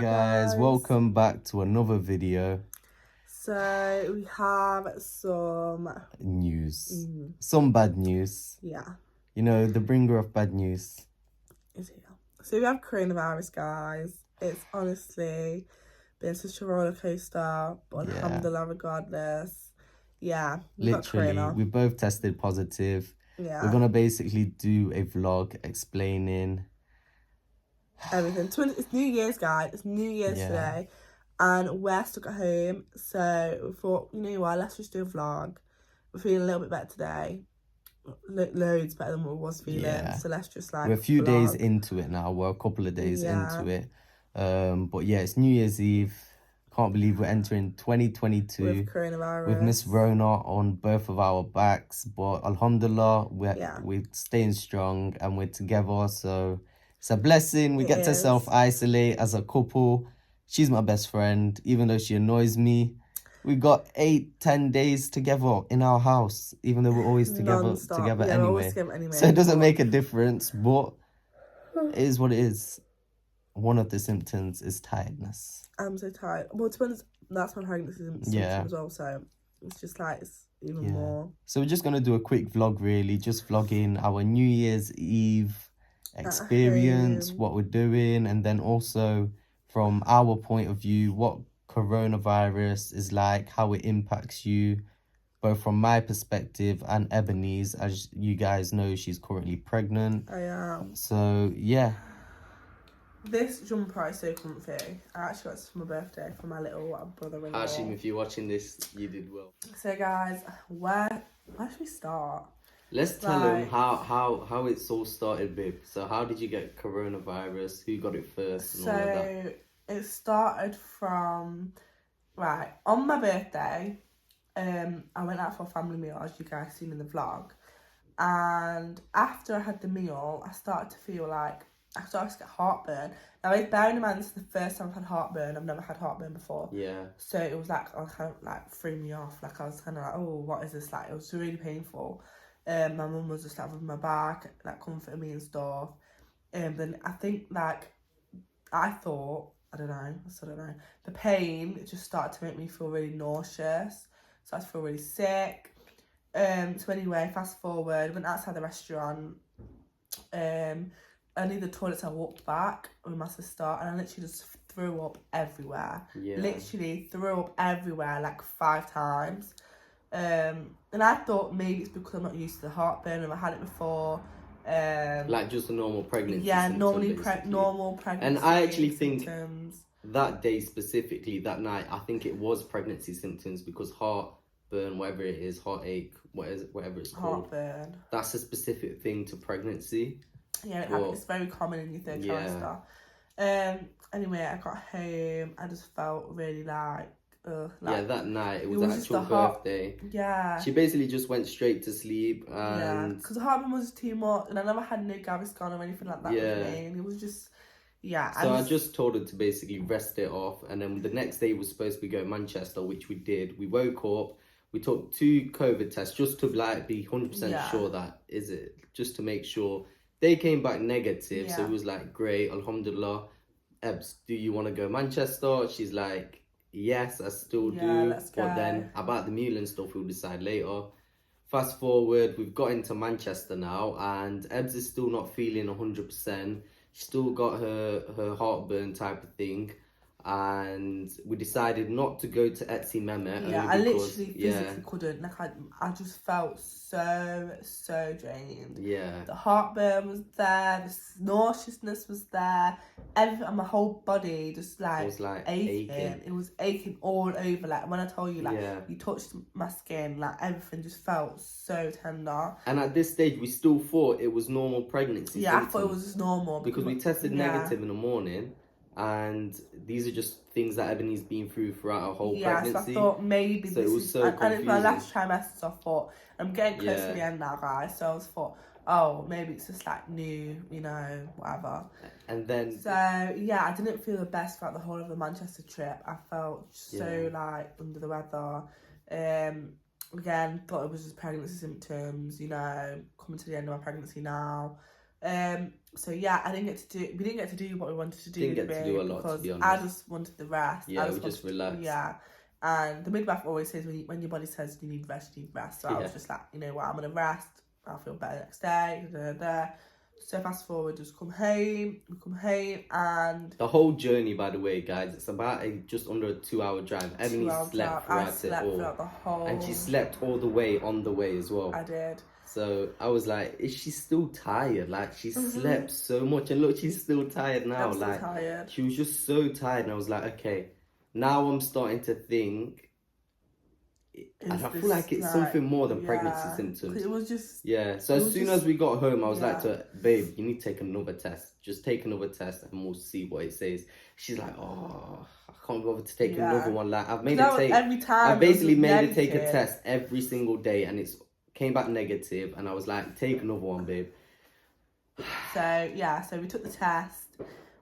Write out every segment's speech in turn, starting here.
guys, welcome back to another video. So we have some news, some bad news. Yeah, you know, the bringer of bad news is here. So we have coronavirus, guys. It's honestly been such a roller coaster, but Alhamdulilah, regardless. Yeah, literally, we both tested positive. Yeah, we're gonna basically do a vlog explaining everything. It's New Year's, guys. It's New Year's today, and we're stuck at home. So we thought, you know what? Let's just do a vlog. We're feeling a little bit better today. Loads better than what we was feeling. So let's just like. We're a few days into it now. We're a couple of days into it. But yeah, it's New Year's Eve. Can't believe we're entering 2022 with coronavirus, with Miss Rona on both of our backs. But Alhamdulillah, we're staying strong and we're together. So it's a blessing. We get to self-isolate as a couple. She's my best friend, even though she annoys me. We got 8-10 days together in our house, even though we're always together anyway. So it doesn't make a difference, but it is what it is. One of the symptoms is tiredness. I'm so tired. Well, to be honest, that's my pregnancy symptom as well, so it's just like, it's even more. So we're just going to do a quick vlog, really, just vlogging our New Year's Eve experience, what we're doing, and then also from our point of view, what coronavirus is like, how it impacts you, both from my perspective and Ebony's. As you guys know, she's currently pregnant. I am. So yeah, this jumper is so comfy. I actually got this for my birthday for my little brother-in-law. Hashim, if you're watching this, you did well. So guys, where should we start? Let's tell them how it's all started, babe. So how did you get coronavirus? Who got it first? And all of that? It started from, on my birthday, I went out for a family meal, as you guys seen in the vlog. And after I had the meal, I started to feel like, I started to get heartburn. Now, bearing in mind, this is the first time I've had heartburn. I've never had heartburn before. Yeah. So it was like, kind of like threw me off. Like, I was kind of like, oh, what is this like? It was really painful. My mum was just like with my back, like comforting me and stuff. Then I think like, I don't know. The pain just started to make me feel really nauseous. Started to feel really sick. So anyway, fast forward, went outside the restaurant. I needed the toilet, so I walked back with my sister, and I literally just threw up everywhere. Yeah. Literally threw up everywhere, like 5 times. And I thought maybe it's because I'm not used to the heartburn, and I had it before. Like just a normal pregnancy. Yeah, normal pregnancy. And I actually think that day specifically, that night, I think it was pregnancy symptoms, because heartburn, whatever it is, heartache, whatever it's called. Heartburn. That's a specific thing to pregnancy. Yeah, it's very common in your third trimester. Anyway, I got home. I just felt really like that night it was actual birthday. Yeah. She basically just went straight to sleep. And because the heartburn was too much, and I never had no Gaviscon or anything like that with me, and it was just. Yeah. So I just told her to basically rest it off, and then the next day was supposed to be going to Manchester, which we did. We woke up, we took 2 COVID tests just to like be 100% sure that is it, just to make sure. They came back negative, so it was like, great, Alhamdulillah. Ebs, do you want to go Manchester? She's like, yes, I still do. Let's go. But then about the meal and stuff, we'll decide later. Fast forward, we've got into Manchester now, and Ebs is still not feeling 100%. She's still got her heartburn type of thing. And we decided not to go to Etsy Mehmet. Yeah, I literally physically couldn't. Like, I just felt so drained. Yeah. The heartburn was there, the nauseousness was there, everything, and my whole body just like, was like aching. It was aching all over. Like, when I told you, like, you touched my skin, like, everything just felt so tender. And at this stage, we still thought it was normal pregnancy symptoms. I thought it was just normal. Because we tested negative in the morning. And these are just things that Ebony's been through throughout her whole pregnancy. So I thought maybe so this and it's my last trimester, so I thought, I'm getting close to the end now, guys. So I thought, oh, maybe it's just like new, you know, whatever. And then... So, I didn't feel the best throughout the whole of the Manchester trip. I felt so, like, under the weather. Again, thought it was just pregnancy symptoms, you know, coming to the end of my pregnancy now. So yeah, we didn't get to do what we wanted to do. Didn't get to do a lot, to be honest. I just wanted the rest. Yeah, we just relaxed. Yeah. And the midwife always says when your body says you need rest, you need rest. So I was just like, you know what, I'm gonna rest. I'll feel better next day. So fast forward, just come home. We come home and the whole journey, by the way, guys, it's about just under a 2-hour drive. Ebony slept throughout it all, throughout the whole, and she slept all the way on the way as well. I did. So I was like, is she still tired? Like, she slept so much, and look, she's still tired now. I'm still like, tired. She was just so tired, and I was like, okay, now I'm starting to think. And I feel like it's something more than pregnancy symptoms. It was just... Yeah, so as soon as we got home, I was like to her, babe, you need to take another test. Just take another test and we'll see what it says. She's like, oh, I can't bother to take another one. Like, I've made it take... Every time I basically made it take a test every single day and it came back negative. And I was like, take another one, babe. So, yeah, so we took the test.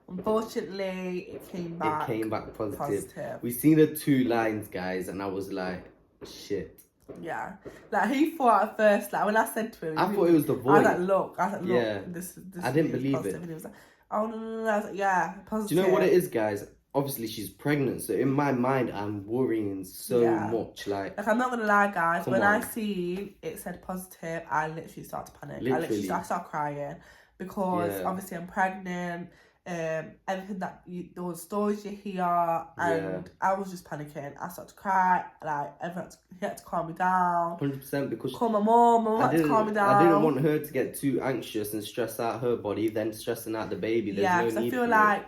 Unfortunately, it came back positive. We seen the 2 lines, guys, and I was like, shit. Yeah, like he thought at first, like when I said to him, I thought it was the void. I was like, look, yeah. this I didn't believe positive. it. And he was like, oh no. I was like, yeah, positive. Do you know what it is, guys? Obviously, she's pregnant, so in my mind, I'm worrying so much. Like I'm not gonna lie, guys. When I seen it said positive, I literally started to panic. I started crying because obviously I'm pregnant. Everything those stories you hear, and I was just panicking. I started to cry. Like everyone had to calm me down. 100%, because call my mum had to calm me down. I didn't want her to get too anxious and stress out her body, then stressing out the baby. There's no need. I feel like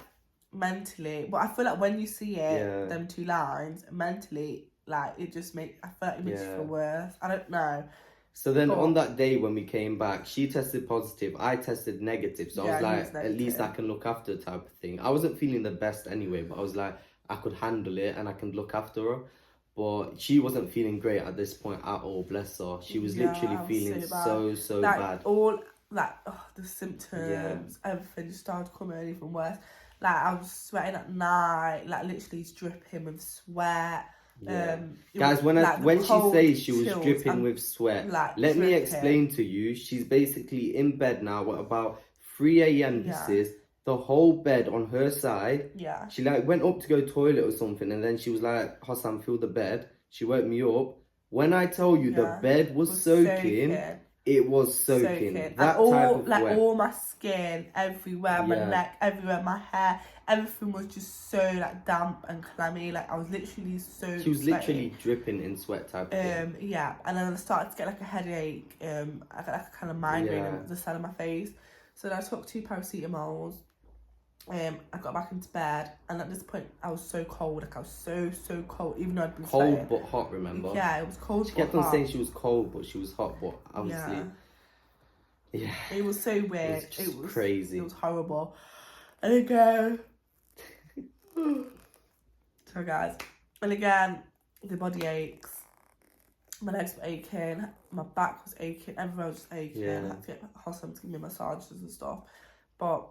mentally, but I feel like when you see it, them 2 lines, mentally, like it just makes. I feel like it makes you feel worse. I don't know. So then on that day when we came back, she tested positive, I tested negative. So I was like, at least I can look after her type of thing. I wasn't feeling the best anyway, but I was like, I could handle it and I can look after her. But she wasn't feeling great at this point at all, bless her. She was literally feeling so like, bad. All, like, the symptoms, everything just started coming even worse. Like, I was sweating at night, like, literally dripping with sweat. Guys, when she says she was dripping with sweat, let me explain to you. She's basically in bed now at about 3 a.m. This is the whole bed on her side. She like went up to go toilet or something, and then she was like, Hossam, feel the bed. She woke me up. When I tell you the bed was soaking, it was soaking. That all, type of like wet. All my skin everywhere, my neck everywhere, my hair, everything was just so like damp and clammy. Like I was literally so. She was literally dripping in sweat type of thing. Yeah, and then I started to get like a headache. I got like a kind of migraine on the side of my face. So then I took 2 paracetamols. I got back into bed, and at this point I was so cold. Like I was so cold, even though I'd been cold sweating. But hot. Remember? Yeah, it was cold. She kept on saying she was cold, but she was hot. But obviously, it was so weird. It was crazy. It was horrible. And again, so guys, and again, the body aches. My legs were aching. My back was aching. Everywhere was aching. I had to get Hossam to give me massages and stuff, but.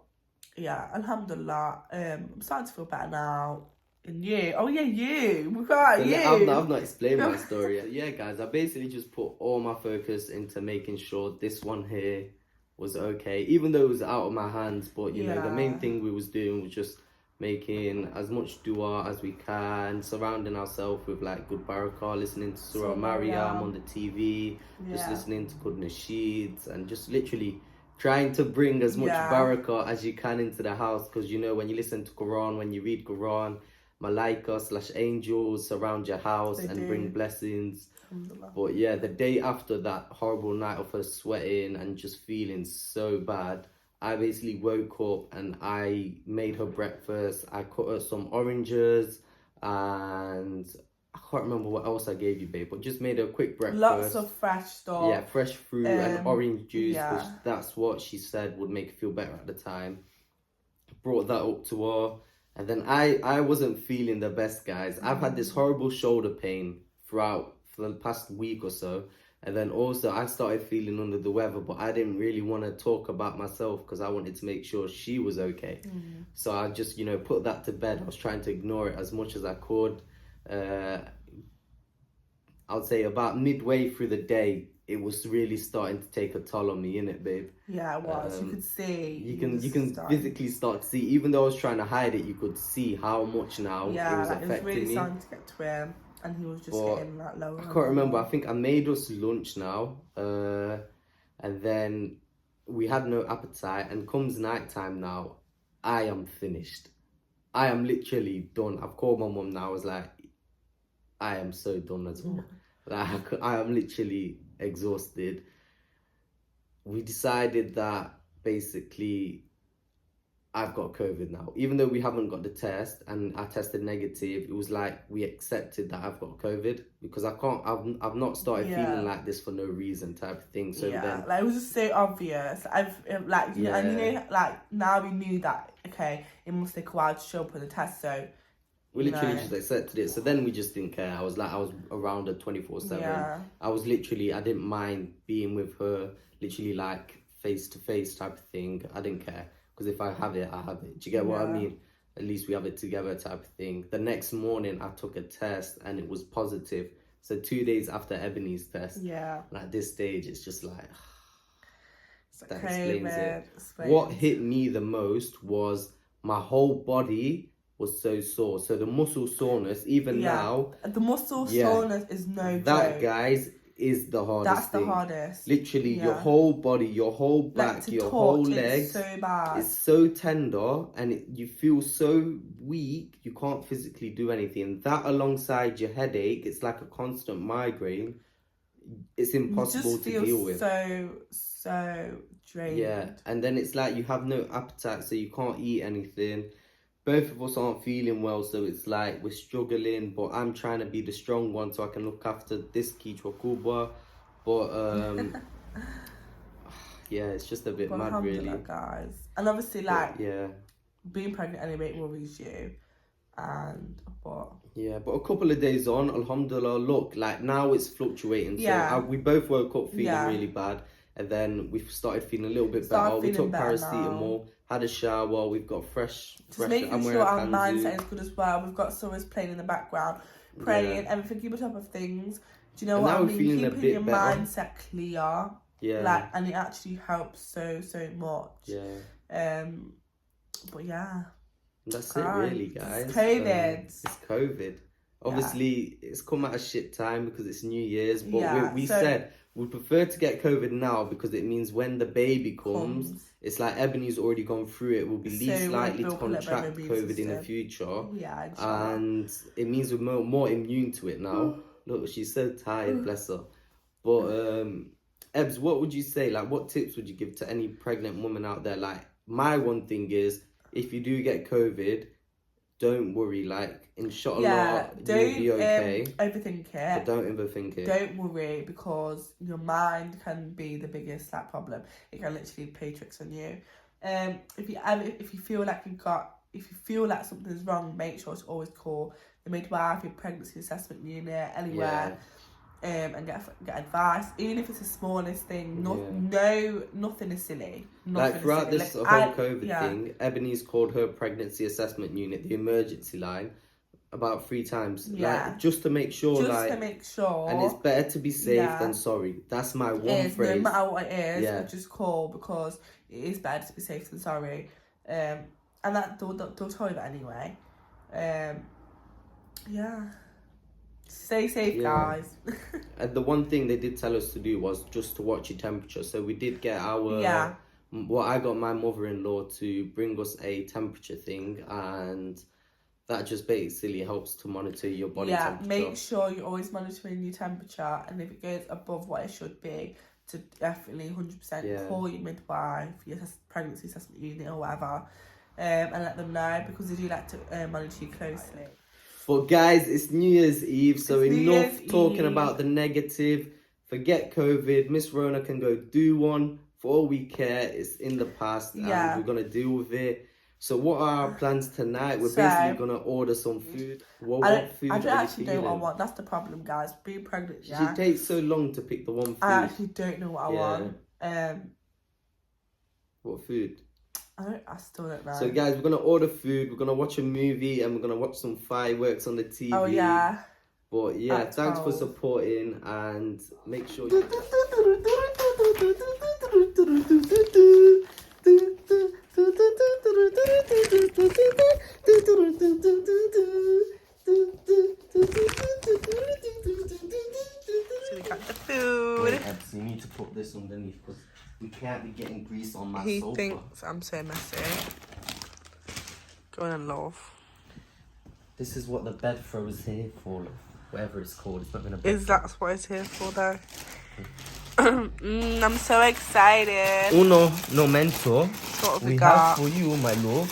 Yeah, Alhamdulilah. I'm starting to feel better now. And you? Oh yeah, you. We got you. I've not explained my story yet. Yeah, guys, I basically just put all my focus into making sure this one here was okay, even though it was out of my hands. But you know, the main thing we was doing was just making as much dua as we can, surrounding ourselves with like good barakah, listening to Surah Maryam on the TV, just listening to good nasheeds, and just literally trying to bring as much barakah as you can into the house, because you know when you listen to Quran, when you read Quran, malaika / angels surround your house and bring blessings. But yeah, the day after that horrible night of her sweating and just feeling so bad, I basically woke up and I made her breakfast. I cut her some oranges and I can't remember what else I gave you, babe, but just made a quick breakfast. Lots of fresh stuff. Yeah, fresh fruit and orange juice, which that's what she said would make her feel better at the time. Brought that up to her. And then I wasn't feeling the best, guys. I've had this horrible shoulder pain for the past week or so. And then also I started feeling under the weather, but I didn't really want to talk about myself because I wanted to make sure she was okay. So I just, put that to bed. I was trying to ignore it as much as I could. I'd say about midway through the day, it was really starting to take a toll on me, innit, babe? Yeah, it was. You could see. You can physically start to see, even though I was trying to hide it, you could see how much now it was affecting me. It was really starting to get to him, and he was just getting that lower. I can't remember. I think I made us lunch now, and then we had no appetite. And comes night time now, I am finished. I am literally done. I've called my mum now. I was like, I am so done as well. Like, I am literally exhausted. We decided that basically I've got COVID now. Even though we haven't got the test and I tested negative, it was like we accepted that I've got COVID, because I've not started feeling like this for no reason type of thing. So then, like, it was just so obvious. Now we knew that, okay, it must take a while to show up on the test, so we literally just accepted it. So then we just didn't care. I was around her 24/7. I was literally, I didn't mind being with her, literally like face to face type of thing. I didn't care, because if I have it, I have it. Do you get what I mean? At least we have it together type of thing. The next morning I took a test and it was positive. So 2 days after Ebony's test. And at this stage it's just like, that explains it. What hit me the most was my whole body was so sore. So the muscle soreness, even now. The muscle soreness is no joke. That, guys, is the hardest That's the hardest. Literally, your whole body, your whole back, your whole legs. So bad. It's so tender, and you feel so weak, you can't physically do anything. That alongside your headache, it's like a constant migraine. It's impossible to deal with. So drained. Yeah, and then it's like you have no appetite, so you can't eat anything. Both of us aren't feeling well, so it's like we're struggling, but I'm trying to be the strong one so I can look after this Kichwa Kubwa. But yeah, it's just a bit mad, really, guys. And obviously, being pregnant anyway worries you, but a couple of days on, Alhamdulillah, look, like now it's fluctuating. So we both woke up feeling really bad, and then we started feeling a little bit better. We took paracetamol. Had a shower, we've got fresh. Just making sure our mindset is good as well. We've got Summers playing in the background, praying, everything, keep on top of things. Do you know what I mean? Keeping your mindset clear. And it actually helps so much. But that's it really, guys. It's COVID. It's COVID. Obviously, it's come at a shit time because it's New Year's, but we said we prefer to get COVID now because it means when the baby comes, it's like Ebony's already gone through it. We'll be least likely to contract COVID in the future. And it means we're more immune to it now. Look, she's so tired, bless her. But, Ebs, what would you say? Like, what tips would you give to any pregnant woman out there? Like, my one thing is, if you do get COVID, don't worry, like, inshallah, you'll be okay. Overthink it. But don't overthink it. Don't worry, because your mind can be the biggest problem. It can literally play tricks on you. If you feel like something's wrong, make sure to always call the midwife, your pregnancy assessment unit, anywhere. And get advice, even if it's the smallest thing. Nothing is silly. Like throughout this whole COVID thing, Ebony's called her pregnancy assessment unit, the emergency line, about 3 times. Like, just to make sure. And it's better to be safe than sorry. That's my one phrase. No matter what it is, just call, because it is better to be safe than sorry. And that they'll tell you that anyway. Stay safe, guys. And the one thing they did tell us to do was just to watch your temperature. So we did get our... I got my mother-in-law to bring us a temperature thing, and that just basically helps to monitor your body temperature. Make sure you're always monitoring your temperature, and if it goes above what it should be, to definitely 100% call your midwife, your pregnancy assessment unit or whatever, and let them know, because they do like to monitor you closely. But guys, it's New Year's Eve, so enough talking about the negative. Forget COVID. Miss Rona can go do one. For all we care, it's in the past, and we're going to deal with it. So what are our plans tonight? We're basically going to order some food. What food I don't actually know what I want. That's the problem, guys. Being pregnant, She takes so long to pick the one food. I actually don't know what I want. What food? I still don't know. So guys, we're going to order food, we're going to watch a movie, and we're going to watch some fireworks on the TV. Oh, yeah. But yeah, At thanks for 12. supporting, and make sure you... So we got the food. Wait, Ebs, you need to put this underneath because we can't be getting grease on my He sofa. thinks I'm so messy. Go on and love. This is what the bed throw is here for, whatever it's called. It's not gonna be. Is that what it's here for though? I'm so excited. Uno momento. What have We we have got? for you, my love.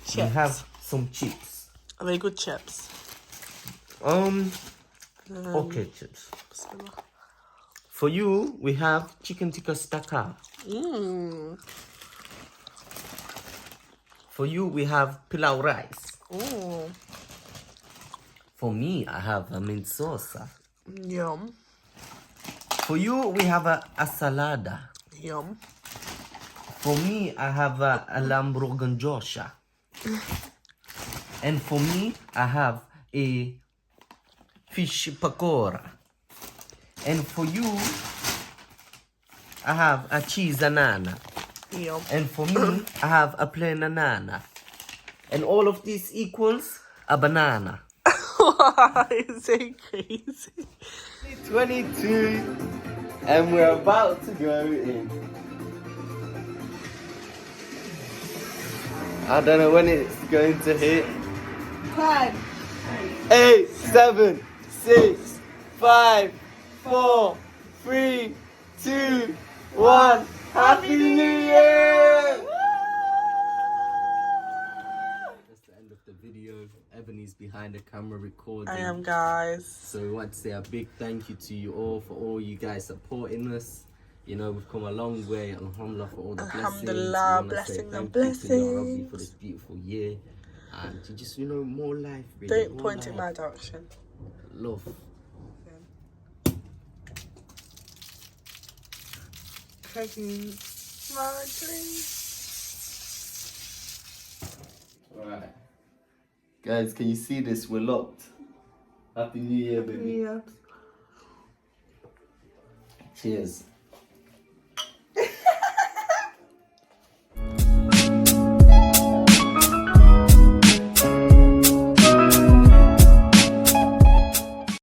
Chips. We have some chips. Are they good chips? Okay, chips. For you, we have chicken tikka staka. Mmm. For you, we have pilau rice. Ooh. For me, I have a mint salsa. Yum. For you, we have a salada. Yum. For me, I have a lamborghini. And for me, I have a fish pakora. And for you, I have a cheese anana. Yum. And for me, I have a plain banana. And all of this equals a banana. It's so crazy. 22, and we're about to go in. I don't know when it's going to hit. 10, 8, 7, 6, 5, 4, 3, 2, 1. Happy New Year! That's the end of the video. Ebony's behind the camera recording. I am, guys. So we want to say a big thank you to you all for all you guys supporting us. You know, we've come a long way. Alhamdulillah for all the Alhamdulillah, blessings. blessing and blessings. To Ya Rabbi blessings. for this beautiful year. And to just, you know, more life. Really, Don't more point life. in my direction. Love. Cooking my dreams. Alright. Guys, can you see this? We're locked. Happy New Year, baby. Yeah. Cheers.